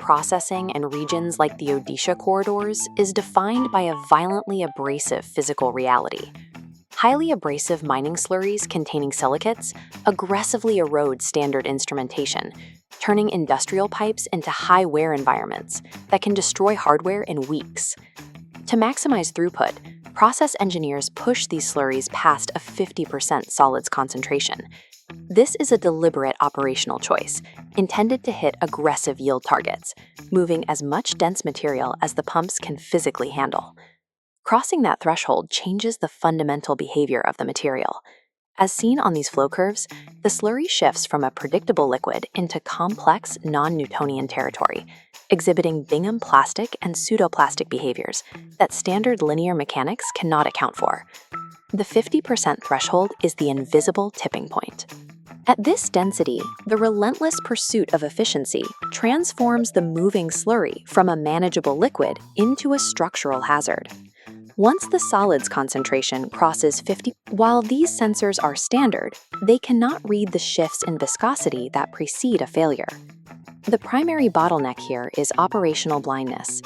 processing in regions like the Odisha corridors is defined by a violently abrasive physical reality. Highly abrasive mining slurries containing silicates aggressively erode standard instrumentation, turning industrial pipes into high-wear environments that can destroy hardware in weeks. To maximize throughput, process engineers push these slurries past a 50% solids concentration. This is a deliberate operational choice, intended to hit aggressive yield targets, moving as much dense material as the pumps can physically handle. Crossing that threshold changes the fundamental behavior of the material. As seen on these flow curves, the slurry shifts from a predictable liquid into complex non-Newtonian territory, exhibiting Bingham plastic and pseudoplastic behaviors that standard linear mechanics cannot account for. The 50% threshold is the invisible tipping point. At this density, the relentless pursuit of efficiency transforms the moving slurry from a manageable liquid into a structural hazard. Once the solids concentration crosses 50, while these sensors are standard, they cannot read the shifts in viscosity that precede a failure. The primary bottleneck here is operational blindness.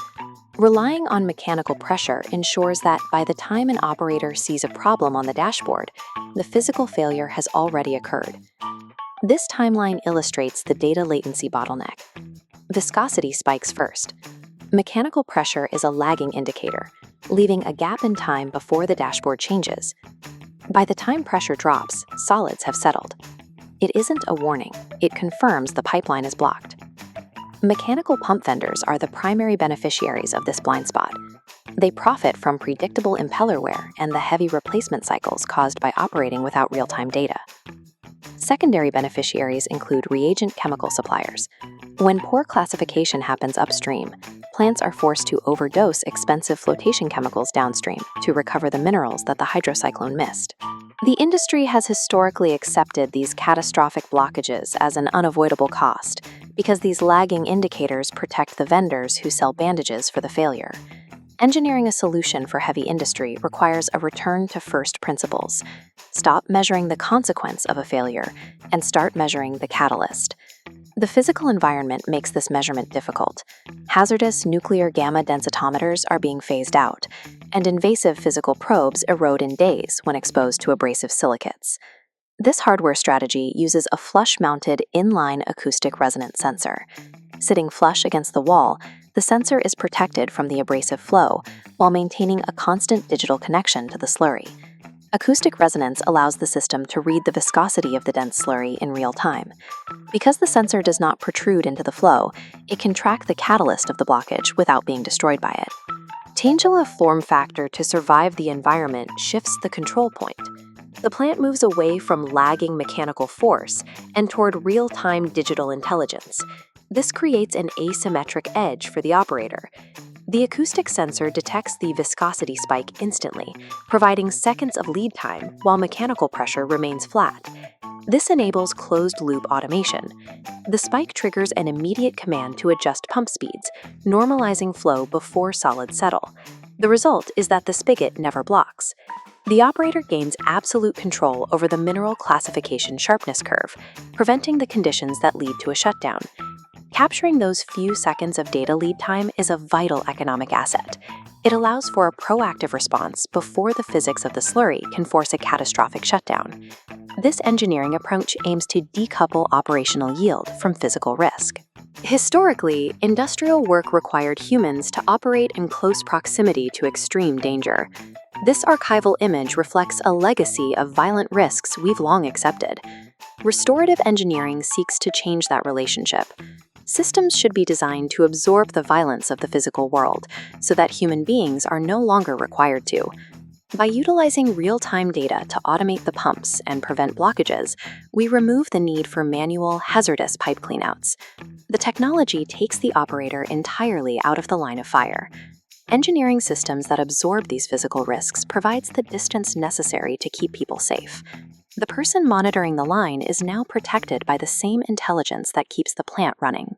Relying on mechanical pressure ensures that by the time an operator sees a problem on the dashboard, the physical failure has already occurred. This timeline illustrates the data latency bottleneck. Viscosity spikes first. Mechanical pressure is a lagging indicator, leaving a gap in time before the dashboard changes. By the time pressure drops, solids have settled. It isn't a warning, it confirms the pipeline is blocked. Mechanical pump vendors are the primary beneficiaries of this blind spot. They profit from predictable impeller wear and the heavy replacement cycles caused by operating without real-time data. Secondary beneficiaries include reagent chemical suppliers. When poor classification happens upstream, plants are forced to overdose expensive flotation chemicals downstream to recover the minerals that the hydrocyclone missed. The industry has historically accepted these catastrophic blockages as an unavoidable cost because these lagging indicators protect the vendors who sell bandages for the failure. Engineering a solution for heavy industry requires a return to first principles. Stop measuring the consequence of a failure and start measuring the catalyst. The physical environment makes this measurement difficult. Hazardous nuclear gamma densitometers are being phased out, and invasive physical probes erode in days when exposed to abrasive silicates. This hardware strategy uses a flush-mounted inline acoustic resonance sensor. Sitting flush against the wall, the sensor is protected from the abrasive flow while maintaining a constant digital connection to the slurry. Acoustic resonance allows the system to read the viscosity of the dense slurry in real time. Because the sensor does not protrude into the flow, it can track the catalyst of the blockage without being destroyed by it. Changing a form factor to survive the environment shifts the control point. The plant moves away from lagging mechanical force and toward real-time digital intelligence. This creates an asymmetric edge for the operator. The acoustic sensor detects the viscosity spike instantly, providing seconds of lead time while mechanical pressure remains flat. This enables closed-loop automation. The spike triggers an immediate command to adjust pump speeds, normalizing flow before solids settle. The result is that the spigot never blocks. The operator gains absolute control over the mineral classification sharpness curve, preventing the conditions that lead to a shutdown. Capturing those few seconds of data lead time is a vital economic asset. It allows for a proactive response before the physics of the slurry can force a catastrophic shutdown. This engineering approach aims to decouple operational yield from physical risk. Historically, industrial work required humans to operate in close proximity to extreme danger. This archival image reflects a legacy of violent risks we've long accepted. Restorative engineering seeks to change that relationship. Systems should be designed to absorb the violence of the physical world so that human beings are no longer required to. By utilizing real-time data to automate the pumps and prevent blockages, we remove the need for manual, hazardous pipe cleanouts. The technology takes the operator entirely out of the line of fire. Engineering systems that absorb these physical risks provides the distance necessary to keep people safe. The person monitoring the line is now protected by the same intelligence that keeps the plant running.